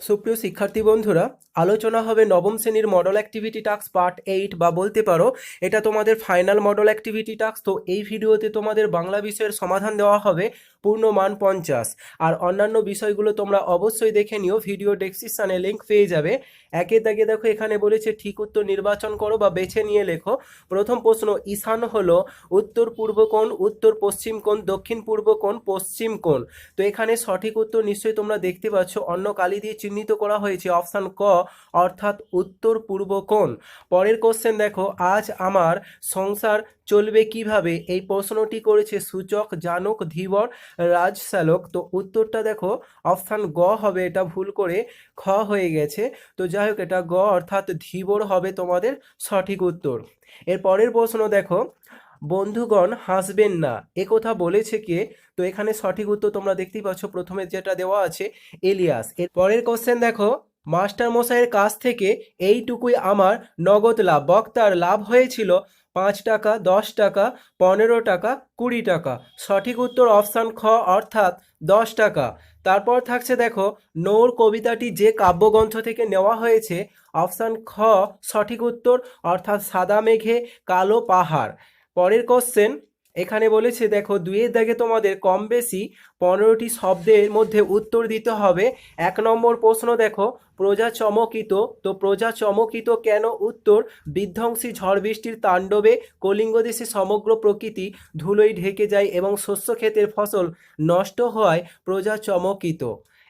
সুপ্রিয় শিক্ষার্থী বন্ধুরা, আলোচনা হবে নবম শ্রেণীর মডেল অ্যাক্টিভিটি টাস্ক পার্ট 8 বা বলতে পারো এটা তোমাদের ফাইনাল মডেল অ্যাক্টিভিটি টাস্ক। তো এই ভিডিওতে তোমাদের বাংলা বিষয়ের সমাধান দেওয়া হবে পূর্ণমান 50। আর অন্যান্য বিষয়গুলো তোমরা অবশ্যই দেখে নিও, ভিডিও ডেসক্রিপশনে লিঙ্ক পেয়ে যাবে। একে দাগে দেখো, এখানে বলেছে ঠিক উত্তর নির্বাচন করো বা বেছে নিয়ে লেখো। প্রথম প্রশ্ন, ঈশান হলো উত্তর পূর্ব কোণ, উত্তর পশ্চিম কোণ, দক্ষিণ পূর্ব কোণ, পশ্চিম কোণ। তো এখানে সঠিক উত্তর নিশ্চয়ই তোমরা দেখতে পাচ্ছ, অন্য কালি দিয়ে চিহ্নিত করা হয়েছে অপশান ক, অর্থাৎ উত্তর পূর্ব কোণ। পরের কোশ্চেন দেখো, আজ আমার সংসার চলবে কিভাবে? এই প্রশ্নটি করেছে সূচক, জানক, ধীবর, রাজশ্যালক। তো উত্তরটা দেখো অপশান গ হবে, এটা ভুল করে খ হয়ে গেছে। তো যাই হোক, এটা গ অর্থাৎ ধীবর হবে তোমাদের সঠিক উত্তর। এর পরের প্রশ্ন দেখো, বন্ধুগণ হাসবেন না এ কথা বলেছে কে? তো এখানে সঠিক উত্তর তোমরা দেখতেই পাচ্ছ, প্রথমে যেটা দেওয়া আছে এলিয়াস। এর পরের কোশ্চেন দেখো, মাস্টার মশাইয়ের কাছ থেকে এইটুকুই আমার নগদ লাভ। বক্তার লাভ হয়েছিল 5 টাকা, 10 টাকা, 15 টাকা, 20 টাকা। সঠিক উত্তর অপশান খ, অর্থাৎ 10 টাকা। তারপর থাকছে দেখো, নৌর কবিতাটি যে কাব্যগ্রন্থ থেকে নেওয়া হয়েছে? অপশান খ সঠিক উত্তর, অর্থাৎ সাদা মেঘে কালো পাহাড়। পরের কোশ্চেন এখানে বলেছে দেখো, দুইয়ের দাগে তোমাদের কম বেশি 15টি শব্দের মধ্যে উত্তর দিতে হবে। 1 নম্বর প্রশ্ন দেখো, প্রজা চমকিত। তো প্রজা চমকিত কেন? উত্তর, বিধ্বংসী ঝড় বৃষ্টির তাণ্ডবে কলিঙ্গ দেশে সমগ্র প্রকৃতি ধুলোয় ঢেকে যায় এবং শস্য ক্ষেতের ফসল নষ্ট হওয়ায় প্রজা চমকিত।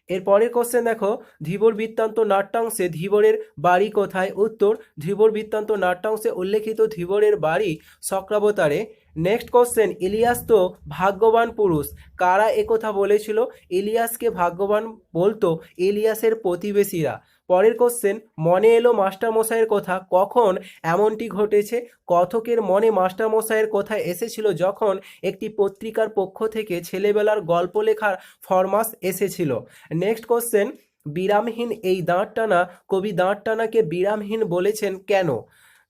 এর পরের কোশ্চেন দেখো, ধীবর বৃত্তান্ত নাট্যাংশে ধীবরের বাড়ি কোথায়? উত্তর, ধীবর বৃত্তান্ত নাট্যাংশে উল্লেখিত ধীবরের বাড়ি চক্রাবতারে। নেক্সট কোশ্চেন, ইলিয়াস তো ভাগ্যবান পুরুষ, কারা একথা বলেছিল? ইলিয়াসকে ভাগ্যবান বলতো ইলিয়াসের প্রতিবেশীরা। পরের কোশ্চেন, মনে এলো মাস্টারমশাইয়ের কথা কখন এমনটি ঘটেছে? কথকের মনে মাস্টারমশাইয়ের কথা এসেছিল যখন একটি পত্রিকার পক্ষ থেকে ছেলেবেলার গল্প লেখার ফরমাস এসেছিল। নেক্সট কোশ্চেন, বিরামহীন এই দাঁড় টানা, কবি দাঁড় টানাকে বিরামহীন বলেছেন কেন?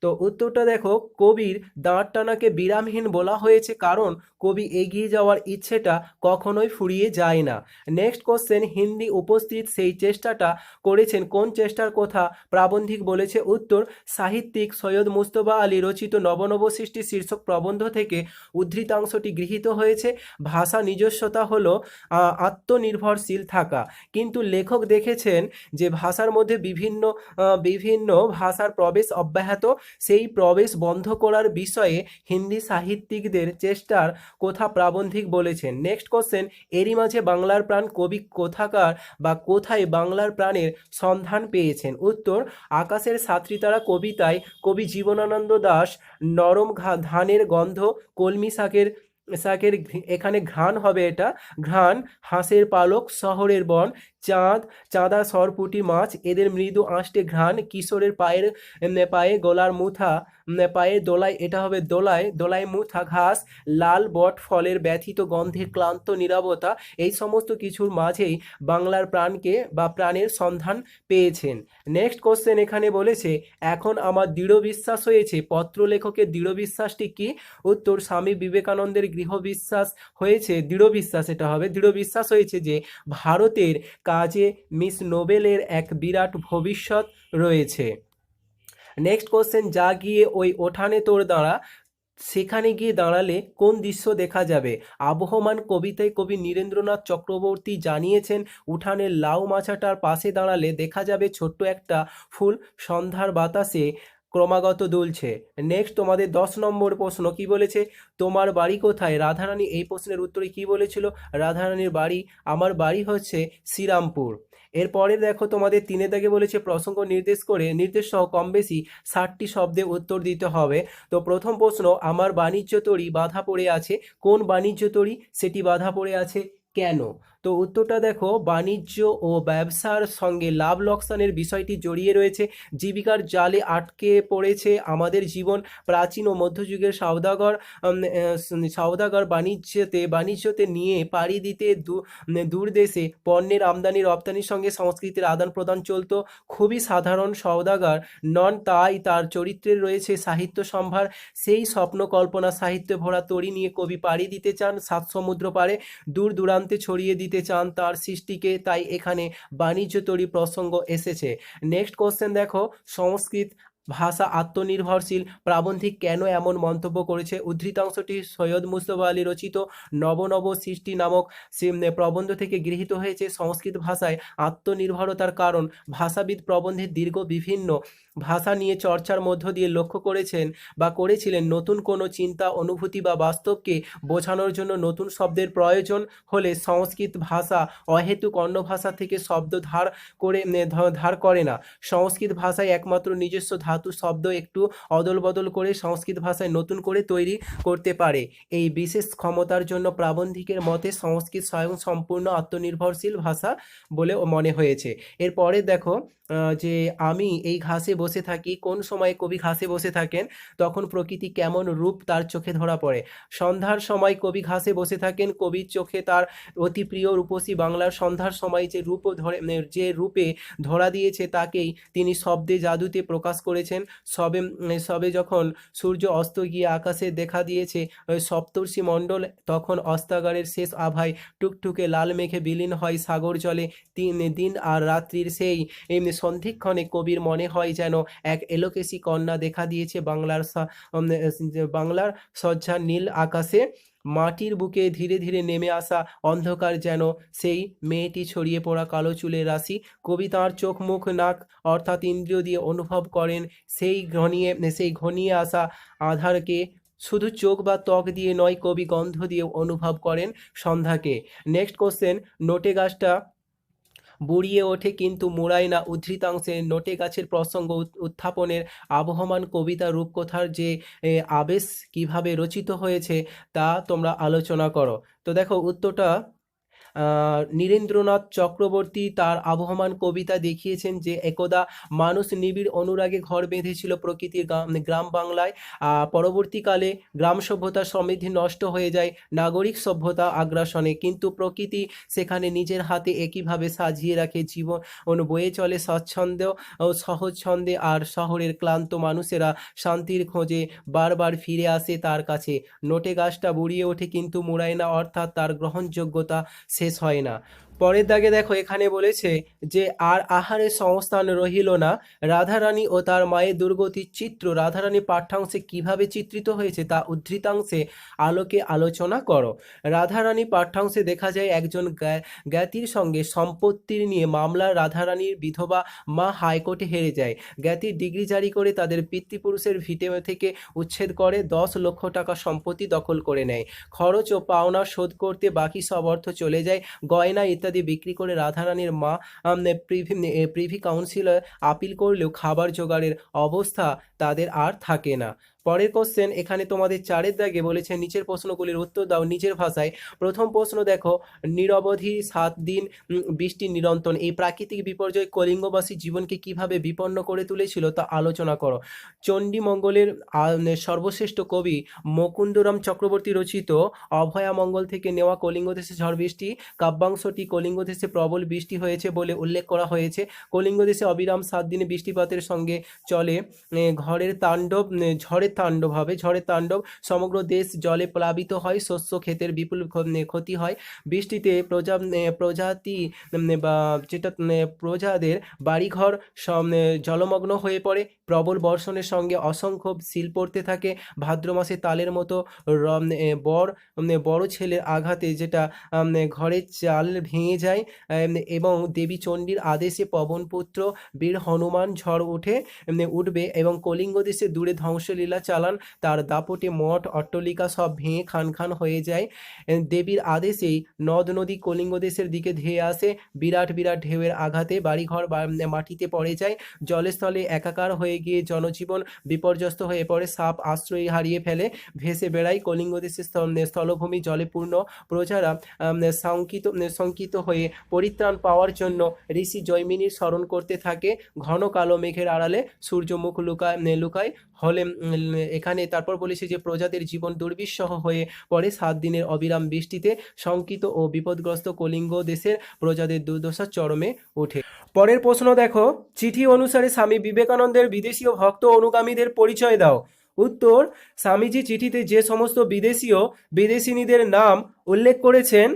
তো উত্তরটা দেখো, কবির দাঁড় টানাকে বিরামহীন বলা হয়েছে কারণ কবি এগিয়ে যাওয়ার ইচ্ছেটা কখনোই ফুরিয়ে যায় না। নেক্সট কোশ্চেন, হিন্দি উপস্থিত সেই চেষ্টাটা করেছেন, কোন চেষ্টার কথা প্রাবন্ধিক বলেছে? উত্তর, সাহিত্যিক সৈয়দ মুস্তফা আলী রচিত নবনব সৃষ্টি শীর্ষক প্রবন্ধ থেকে উদ্ধৃতাংশটি গৃহীত হয়েছে। ভাষা নিজস্বতা হলো আত্মনির্ভরশীল থাকা, কিন্তু লেখক দেখেছেন যে ভাষার মধ্যে বিভিন্ন ভাষার প্রবেশ অব্যাহত, সেই প্রবেশ বন্ধ করার বিষয়ে হিন্দি সাহিত্যিকদের চেষ্টার কথা প্রাবন্ধিক বলেছেন। নেক্সট কোশ্চেন, এরই মাঝে বাংলার প্রাণ, কবি কোথাকার বা কোথায় বাংলার প্রাণের সন্ধান পেয়েছেন? উত্তর, আকাশের সাতটি তারা কবিতায় কবি জীবনানন্দ দাশ নরম ধানের গন্ধ, কলমি শাকের শাকের এখানে ঘ্রাণ হবে, এটা ঘ্রাণ, হাঁসের পালক, শহরের বন, চাঁদ, চাঁদা সরপুঁটি মাছ, এদের মৃদু আঁশটে ঘ্রাণ, কিশোরের পায়ে গলার মুথা, পায়ে দোলায়, এটা হবে দোলায় দোলায় মুথা ঘাস, লাল বট ফলের ব্যথিত গন্ধে ক্লান্ত নীরবতা। এই সমস্ত কিছুর মাঝেই বাংলার প্রাণকে বা প্রাণের সন্ধান পেয়েছেন। নেক্সট কোশ্চেন এখানে বলেছে, এখন আমার দৃঢ় বিশ্বাস হয়েছে, পত্র লেখকের দৃঢ় বিশ্বাসটি কি? উত্তর, স্বামী বিবেকানন্দের গৃহ বিশ্বাস হয়েছে, দৃঢ় বিশ্বাস এটা হবে, দৃঢ় বিশ্বাস হয়েছে যে ভারতের কাজে মিস নোবেলের এক বিরাট ভবিষ্যৎ রয়েছে। নেক্সট কোশ্চেন, যা গিয়ে ওই ওঠানে তোর দাঁড়া, সেখানে গিয়ে দাঁড়ালে কোন দৃশ্য দেখা যাবে? আবহমান কবিতায় কবি নীরেন্দ্রনাথ চক্রবর্তী জানিয়েছেন, উঠানের লাউ মাচাটার পাশে দাঁড়ালে দেখা যাবে ছোট্ট একটা ফুল সন্ধ্যার বাতাসে ক্রমাগত দুলছে। নেক্সট তোমাদের 10 নম্বর প্রশ্ন কি বলেছে, তোমার বাড়ি কোথায়? রাধারানী এই প্রশ্নের উত্তরে কি বলেছিল? রাধারানীর বাড়ি, আমার বাড়ি হচ্ছে শ্রীরামপুর। এরপরে দেখো তোমাদের 3 দাগে বলেছে, প্রসঙ্গ নির্দেশ সহ কম বেশি 60টি শব্দে উত্তর দিতে হবে। তো প্রথম প্রশ্ন, আমার বাণিজ্য তরী বাধা পড়ে আছে, কোন বাণিজ্য তরী সেটি বাধা পড়ে আছে, কেন? তো উত্তরটা দেখো, বাণিজ্য ও ব্যবসার সঙ্গে লাভ লোকসানের বিষয়টি জড়িয়ে রয়েছে, জীবিকার জালে আটকে পড়েছে আমাদের জীবন। প্রাচীন ও মধ্যযুগের সওদাগর বাণিজ্যতে নিয়ে পাড়ি দিতে দূর দেশে পণ্যের আমদানি রপ্তানির সঙ্গে সংস্কৃতির আদান প্রদান চলত। খুবই সাধারণ সওদাগর নন, তাই তার চরিত্রে রয়েছে সাহিত্য সম্ভার। সেই স্বপ্ন কল্পনা সাহিত্যে ভরা তরী নিয়ে কবি পাড়ি দিতে চান সাত সমুদ্র পারে, দূর দূরান্তে ছড়িয়ে দিতে দিতে চান তার সৃষ্টিকে, তাই এখানে বাণিজ্য তৈরি প্রসঙ্গ এসেছে। নেক্সট কোশ্চেন দেখো, সংস্কৃত ভাষা আত্মনির্ভরশীল প্রাবন্ধিক কেন এমন মন্তব্য করেছে? উদ্ধৃতাংশটি সৈয়দ মুস্তফা আলী রচিত নব নব সৃষ্টি নামক প্রবন্ধ থেকে গৃহীত হয়েছে। সংস্কৃত ভাষায় আত্মনির্ভরতার কারণ ভাষাবিদ প্রবন্ধের দীর্ঘ বিভিন্ন ভাষা নিয়ে চর্চার মধ্য দিয়ে লক্ষ্য করেছেন বা করেছিলেন। নতুন কোনো চিন্তা, অনুভূতি বা বাস্তবকে বোঝানোর জন্য নতুন শব্দের প্রয়োজন হলে সংস্কৃত ভাষা অহেতুক অন্য ভাষা থেকে শব্দ ধার করে না। সংস্কৃত ভাষায় একমাত্র নিজস্ব ধাতু শব্দ একটু অদল বদল করে সংস্কৃত ভাষায় নতুন করে তৈরি করতে পারে। এই বিশেষ ক্ষমতার জন্য প্রাবন্ধিকের মতে সংস্কৃত স্বয়ং সম্পূর্ণ আত্মনির্ভরশীল ভাষা বলে মনে হয়েছে। এরপরে দেখো যে আমি এই ঘাসে বসে থাকি, কোন সময় কবি ঘাসে বসে থাকেন? তখন প্রকৃতি কেমন রূপ তার চোখে ধরা পড়ে। সন্ধ্যার সময় কবি ঘাসে বসে থাকেন, কবির চোখে তার অতি প্রিয় রূপসী বাংলার সন্ধ্যার সময় যে রূপে ধরা দিয়েছে তাকেই তিনি শব্দে জাদুতে প্রকাশ করেছেন। সবে যখন সূর্য অস্ত গিয়ে আকাশে দেখা দিয়েছে সপ্তর্ষি মণ্ডল, তখন অস্তাগারের শেষ আভায় টুকটুকে লাল মেঘে বিলীন হয় সাগর জলে। দিন আর রাত্রির সেই সন্ধিক্ষণে কবির মনে হয় যেন এক এলোকেশী কন্যা দেখা দিয়েছে বাংলার সজ্জার নীল আকাশে। মাটির বুকে ধীরে ধীরে নেমে আসা অন্ধকার যেন সেই মেয়েটি ছড়িয়ে পড়া কালো চুলের রাশি। কবি তাঁর চোখ, মুখ, নাক অর্থাৎ ইন্দ্রিয় দিয়ে অনুভব করেন সেই ঘনিয়ে আসা আধারকে। শুধু চোখ বা ত্বক দিয়ে নয়, কবি গন্ধ দিয়ে অনুভব করেন সন্ধ্যাকে। নেক্সট কোশ্চেন, নোটে গাছটা বুড়িয়ে ওঠে কিন্তু মুড়ায় না। উদ্ধৃতাংশে নোটে গাছের প্রসঙ্গ উত্থাপনের আবহমান কবিতা রূপকথার যে আবেশ কিভাবে রচিত হয়েছে তা তোমরা আলোচনা করো। তো দেখো উত্তরটা, নীরেন্দ্রনাথ চক্রবর্তী তার আবহমান কবিতা দেখিয়েছেন যে একদা মানুষ নিবিড় অনুরাগে ঘর বেঁধেছিল প্রকৃতির গ্রাম বাংলায়। পরবর্তীকালে গ্রাম সভ্যতার সমৃদ্ধি নষ্ট হয়ে যায় নাগরিক সভ্যতা আগ্রাসনে, কিন্তু প্রকৃতি সেখানে নিজের হাতে একইভাবে সাজিয়ে রাখে। জীবন বয়ে চলে স্বচ্ছন্দ ও সহজ ছন্দে, আর শহরের ক্লান্ত মানুষেরা শান্তির খোঁজে বারবার ফিরে আসে তার কাছে। নোটে গাছটা বুড়িয়ে ওঠে কিন্তু মুড়ায় না, অর্থাৎ তার গ্রহণযোগ্যতা শেষ হয় না। পরের দাগে দেখো এখানে বলেছে যে আর আহারে সংস্থান রহিল না। রাধারানী ও তার মায়ের দুর্গতির চিত্র রাধারানী পাঠ্যাংশে কিভাবে চিত্রিত হয়েছে তা উদ্ধৃতাংশে আলোকে আলোচনা করো। রাধারানী পাঠ্যাংশে দেখা যায় একজন জ্ঞাতির সঙ্গে সম্পত্তির নিয়ে মামলা। রাধারানীর বিধবা মা হাইকোর্টে হেরে যায়। জ্ঞাতির ডিগ্রি জারি করে তাদের পিতৃপুরুষের ভিটে থেকে উচ্ছেদ করে 10 লক্ষ টাকা সম্পত্তি দখল করে নেয়। খরচ ও পাওনা শোধ করতে বাকি সব অর্থ চলে যায়। গয়না ইত্যাদি বিক্রি করে রাধারানীর মা প্রিভি কাউন্সিলে আপিল করলেও খাবার জোগাড়ের অবস্থা তাদের আর থাকে না। পরের কোশ্চেন, এখানে তোমাদের 4 দাগে বলেছে নিচের প্রশ্নগুলির উত্তর দাও নিজের ভাষায়। প্রথম প্রশ্ন দেখো, নিরবধি 7 দিন বৃষ্টি নিরন্তর এই প্রাকৃতিক বিপর্যয় কলিঙ্গবাসী জীবনকে কিভাবে বিপন্ন করে তুলেছিল তা আলোচনা করো। চণ্ডীমঙ্গলের সর্বশ্রেষ্ঠ কবি মুকুন্দরাম চক্রবর্তী রচিত অভয়ামঙ্গল থেকে নেওয়া কলিঙ্গ দেশে ঝড় বৃষ্টি কাব্যাংশটি কলিঙ্গ দেশে প্রবল বৃষ্টি হয়েছে বলে উল্লেখ করা হয়েছে। কলিঙ্গ দেশে অবিরাম 7 দিনে বৃষ্টিপাতের সঙ্গে চলে ঝড়ের তাণ্ডব। সমগ্র দেশ জলে প্লাবিত হয়, শস্য ক্ষেতের বিপুল ক্ষতি হয়। বৃষ্টিতে প্রজাদের বাড়িঘর জলমগ্ন হয়ে পড়ে। প্রবল বর্ষণের সঙ্গে অসংখ্য শিল পড়তে থাকে। ভাদ্র মাসে তালের মতো বড় ছেলের আঘাতে যেটা ঘরের চাল ভেঙে যায় এবং দেবী চণ্ডীর আদেশে পবনপুত্র বীর হনুমান ঝড় উঠবে এবং কলিঙ্গ দেশে দূরে ধ্বংসলীলা চালান। তার দাপটে মঠ অট্টালিকা সব ভেঙে খান খান হয়ে যায়। দেবীর আদেশেই নদ নদী কলিঙ্গ দেশের দিকে ধেয়ে আসে। বিরাট বিরাট ঢেউয়ের আঘাতে বাড়িঘর মাটিতে পড়ে যায়। জলস্থলে একাকার হয়ে গিয়ে জনজীবন বিপর্যস্ত হয়ে পড়ে। সাপ আশ্রয় হারিয়ে ফেলে, ভেসে বেড়ায়। কলিঙ্গ দেশের স্থলভূমি জলে পূর্ণ। প্রজারা শঙ্কিত হয়ে পরিত্রাণ পাওয়ার জন্য ঋষি জৈমিনীর স্মরণ করতে থাকে। ঘন কালো মেঘের আড়ালে সূর্যমুখ লুকায় হলে এখানে তারপর বলেছে যে প্রজাদের জীবন দুর্বিষহ হয়ে পড়ে 7 দিনের অবিরাম বৃষ্টিতে। শঙ্কিত ও বিপদগ্রস্ত কলিঙ্গ দেশের প্রজাদের দুর্দশা চরমে ওঠে। পরের প্রশ্ন দেখো, চিঠি অনুসারে স্বামী বিবেকানন্দের বিদেশি ও ভক্ত অনুগামীদের পরিচয় দাও। উত্তর, স্বামীজি চিঠিতে যে সমস্ত বিদেশি ও বিদেশিনীদের নাম উল্লেখ করেছেন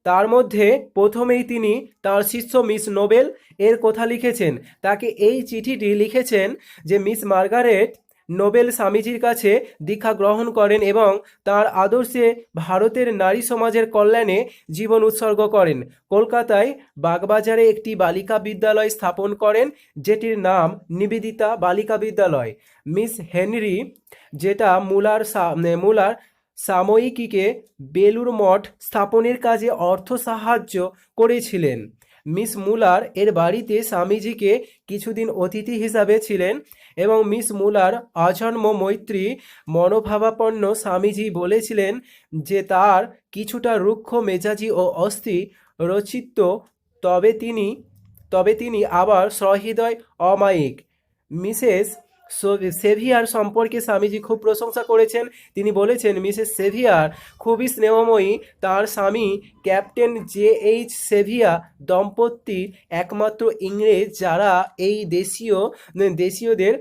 তার মধ্যে প্রথমেই তিনি তার শিষ্য মিস নোবেল এর কথা লিখেছেন। তাকে এই চিঠিটি লিখেছেন যে মিস মার্গারেট নোবেল স্বামীজির কাছে দীক্ষা গ্রহণ করেন এবং তার আদর্শে ভারতের নারী সমাজের কল্যাণে জীবন উৎসর্গ করেন। কলকাতায় বাগবাজারে একটি বালিকা বিদ্যালয় স্থাপন করেন, যেটির নাম নিবেদিতা বালিকা বিদ্যালয়। মিস হেনরি যেটা মুলার সাময়িকীকে বেলুর মঠ স্থাপনের কাজে অর্থ সাহায্য করেছিলেন। মিস মুলার এর বাড়িতে স্বামীজিকে কিছুদিন অতিথি হিসাবে ছিলেন এবং মিস মুলার আজন্ম মৈত্রী মনোভাবাপন্ন স্বামীজি বলেছিলেন যে তার কিছুটা রুক্ষ মেজাজি ও অস্থি রচিত, তবে তিনি আবার সহৃদয় অমায়িক। মিসেস সেভিয়ার সম্পর্কে স্বামীজি খুব প্রশংসা করেছেন। তিনি বলেছেন মিসেস সেভিয়ার খুবই স্নেহময়ী। তার স্বামী ক্যাপ্টেন JH সেভিয়া দম্পতি একমাত্র ইংরেজ যারা এই দেশীয়দের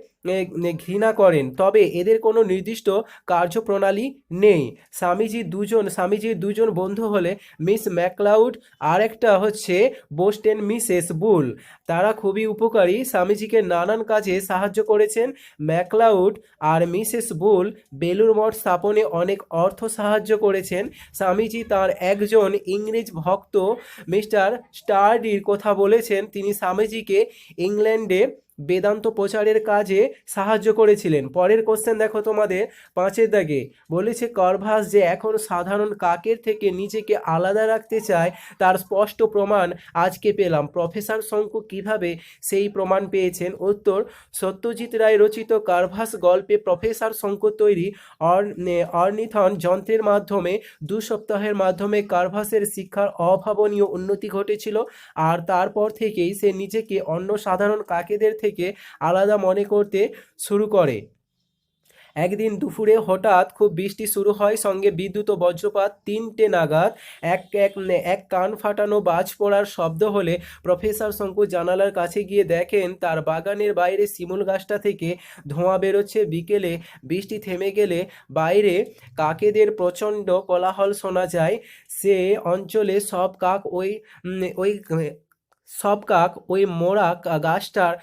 ঘৃণা করেন, তবে এদের কোনো নির্দিষ্ট কার্যপ্রণালী নেই। স্বামীজির দুজন বন্ধু হলে মিস ম্যাকলাউড আর একটা হচ্ছে বোস্টেন মিসেস বুল। তারা খুবই উপকারী, স্বামীজিকে নানান কাজে সাহায্য করেছেন। ম্যাকলাউড আর মিসেস বুল বেলুর মঠ স্থাপনে অনেক অর্থ সাহায্য করেছেন। স্বামীজি তার একজন ইংরেজ ভক্ত মিস্টার স্টার্ডির কথা বলেছেন। তিনি স্বামীজিকে ইংল্যান্ডে বেদান্ত প্রচারের কাজে সাহায্য করেছিলেন। পরের কোশ্চেন দেখো তোমাদের 5-এর দাগে বলেছে কারভাস যে এখন সাধারণ কাকের থেকে নিজেকে আলাদা রাখতে চায় তার স্পষ্ট প্রমাণ আজকে পেলাম। প্রফেসর শঙ্কু কিভাবে সেই প্রমাণ পেয়েছেন? উত্তর, সত্যজিৎ রায় রচিত কারভাস গল্পে প্রফেসর শঙ্কু তৈরি অর্নিথন যন্ত্রের মাধ্যমে 2 সপ্তাহের মাধ্যমে কারভাসের শিক্ষার অভাবনীয় উন্নতি ঘটেছিল, আর তারপর থেকেই সে নিজেকে অন্য সাধারণ কাকেদের থেকে আলাদা মনে করতে শুরু করে। একদিন দুপুরে হঠাৎ খুব বৃষ্টি শুরু হয়, সঙ্গে বিদ্যুৎ ও বজ্রপাত। 3টে নাগাদ এক কান ফাটানো বাজ পড়ার শব্দ হলে প্রফেসর শঙ্কু জানালার কাছে গিয়ে দেখেন তার বাগানের বাইরে শিমুল গাছটা থেকে ধোঁয়া বেরোচ্ছে। বিকেলে বৃষ্টি থেমে গেলে বাইরে কাকেদের প্রচণ্ড কোলাহল শোনা যায়। সে অঞ্চলে সব কাক ওই মোড়া গাছটার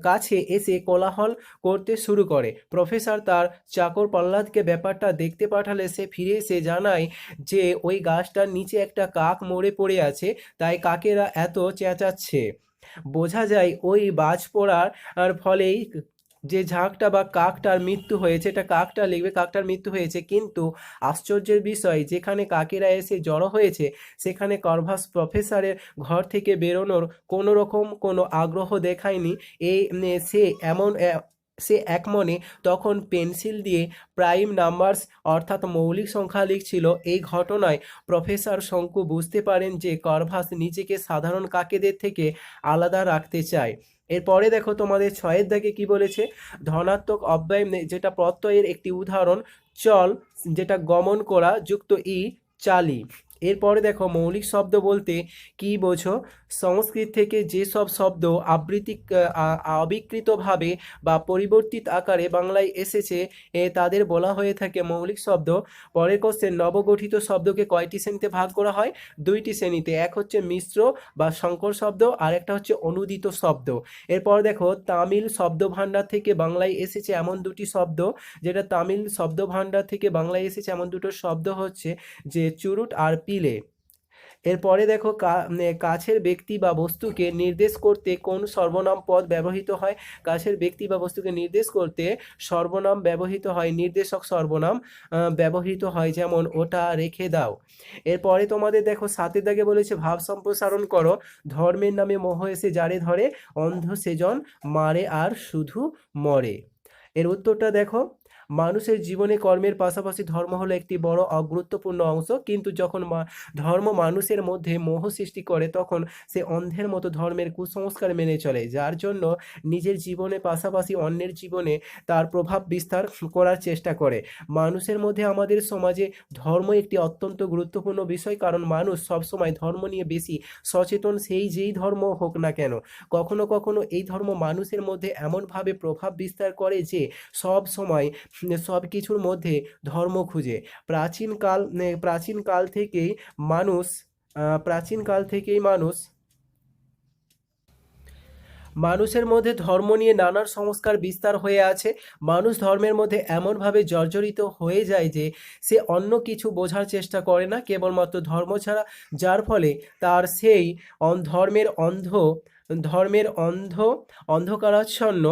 কাছে এসে কোলাহল করতে শুরু করে। প্রফেসর তার চাকর প্রহ্লাদকে ব্যাপারটা দেখতে পাঠালে সে ফিরে এসে জানায় যে ওই গাছটার নিচে একটা কাক মরে পড়ে আছে, তাই কাকেরা এত চেঁচাচ্ছে। বোঝা যায় ওই বাজ পড়ার ফলেই যে ঝাঁকটা বা কাকটার মৃত্যু হয়েছে, এটা কাকটা লিখবে, কাকটার মৃত্যু হয়েছে। কিন্তু আশ্চর্যের বিষয়, যেখানে কাকেরা এসে জড়ো হয়েছে সেখানে কারভাস প্রফেসরের ঘর থেকে বেরোনোর কোনো আগ্রহ দেখায়নি। সে একমনে তখন পেন্সিল দিয়ে প্রাইম নাম্বারস অর্থাৎ মৌলিক সংখ্যা লিখছিল। এই ঘটনায় প্রফেসর শঙ্কু বুঝতে পারেন যে কারভাস নিজেকে সাধারণ কাকেদের থেকে আলাদা রাখতে চায়। এরপরে দেখো তোমাদের 6-এর দাগে কি বলেছে, ধনাত্মক অব্যয় যেটা প্রত্যয়ের একটি উদাহরণ, চল যেটা গমন করা যুক্ত চালি। এরপরে দেখো মৌলিক শব্দ বলতে কি বোঝো? সংস্কৃত থেকে যেসব শব্দ অবিকৃতভাবে বা পরিবর্তিত আকারে বাংলায় এসেছে তাদের বলা হয়ে থাকে মৌলিক শব্দ। পরের কোশ্চেন, নবগঠিত শব্দকে কয়টি শ্রেণীতে ভাগ করা হয়? 2টি শ্রেণীতে। এক হচ্ছে মিশ্র বা সংকর শব্দ, আর একটা হচ্ছে অনুদিত শব্দ। এরপর দেখো তামিল শব্দভাণ্ডার থেকে বাংলায় এসেছে এমন 2টি শব্দ, যেটা তামিল শব্দভাণ্ডার থেকে বাংলায় এসেছে এমন 2টো শব্দ হচ্ছে যে চুরুট আর পিলে। এরপরে দেখো কাছের ব্যক্তি বা বস্তুকে নির্দেশ করতে কোন সর্বনাম পদ ব্যবহৃত হয়? কাছের ব্যক্তি বা বস্তুকে নির্দেশ করতে সর্বনাম ব্যবহৃত হয়, নির্দেশক সর্বনাম ব্যবহৃত হয়, যেমন ওটা রেখে দাও। এরপরে তোমাদের দেখো 7-এর দাগে বলেছে ভাব সম্প্রসারণ করো। ধর্মের নামে মোহ এসে যারে ধরে, অন্ধ সেজন মারে আর শুধু মরে। এর উত্তরটা দেখো, মানুষের জীবনে কর্মের পাশাপাশি ধর্ম হলো একটি বড় অগুরুত্বপূর্ণ অংশ, কিন্তু যখন ধর্ম মানুষের মধ্যে মোহ সৃষ্টি করে তখন সে অন্ধের মতো ধর্মের কুসংস্কার মেনে চলে, যার জন্য নিজের জীবনে পাশাপাশি অন্যের জীবনে তার প্রভাব বিস্তার করার চেষ্টা করে। মানুষের মধ্যে আমাদের সমাজে ধর্ম একটি অত্যন্ত গুরুত্বপূর্ণ বিষয়, কারণ মানুষ সবসময় ধর্ম নিয়ে বেশি সচেতন, সেই যেই ধর্ম হোক না কেন। কখনো কখনো এই ধর্ম মানুষের মধ্যে এমনভাবে প্রভাব বিস্তার করে যে সব সময় সব কিছুর মধ্যে ধর্ম খুঁজে। প্রাচীনকাল থেকেই মানুষ প্রাচীনকাল থেকেই মানুষের মধ্যে ধর্ম নিয়ে নানান সংস্কার বিস্তার হয়ে আছে। মানুষ ধর্মের মধ্যে এমনভাবে জর্জরিত হয়ে যায় যে সে অন্য কিছু বোঝার চেষ্টা করে না, কেবলমাত্র ধর্ম ছাড়া, যার ফলে তার সেই ধর্মের অন্ধ অন্ধকারাচ্ছন্ন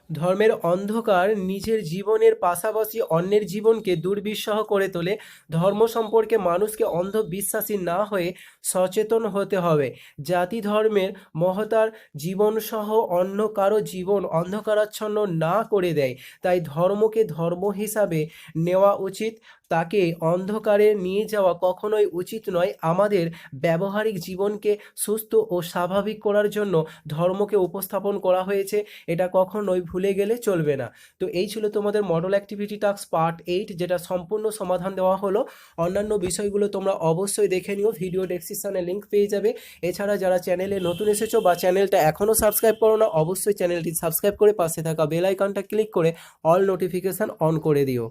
ধর্মের অন্ধকার নিজের জীবনের পাশাপাশি অন্যের জীবনকে দুর্বিষহ করে তোলে। ধর্ম সম্পর্কে মানুষকে অন্ধবিশ্বাসী না হয়ে সচেতন হতে হবে। জাতি ধর্মের মহতার জীবনসহ অন্য কারো জীবন অন্ধকারাচ্ছন্ন না করে দেয়। তাই ধর্মকে ধর্ম হিসাবে নেওয়া উচিত, তাকে অন্ধকারে নিয়ে যাওয়া কখনোই উচিত নয়। আমাদের ব্যবহারিক জীবনকে সুস্থ ও স্বাভাবিক করার জন্য ধর্মকে উপস্থাপন করা হয়েছে, এটা কখনোই ভুলে গেলে চলবে না। তো এই ছিল তোমাদের মডেল অ্যাক্টিভিটি টাস্ক পার্ট 8, যেটা সম্পূর্ণ সমাধান দেওয়া হলো। অন্যান্য বিষয়গুলো তোমরা অবশ্যই দেখে নিও, ভিডিও ডেসক্রিপশনে লিঙ্ক পেয়ে যাবে। এছাড়া যারা চ্যানেলে নতুন এসেছো বা চ্যানেলটা এখনও সাবস্ক্রাইব করো না, অবশ্যই চ্যানেলটি সাবস্ক্রাইব করে পাশে থাকা বেল আইকনটা ক্লিক করে অল নোটিফিকেশান অন করে দিও।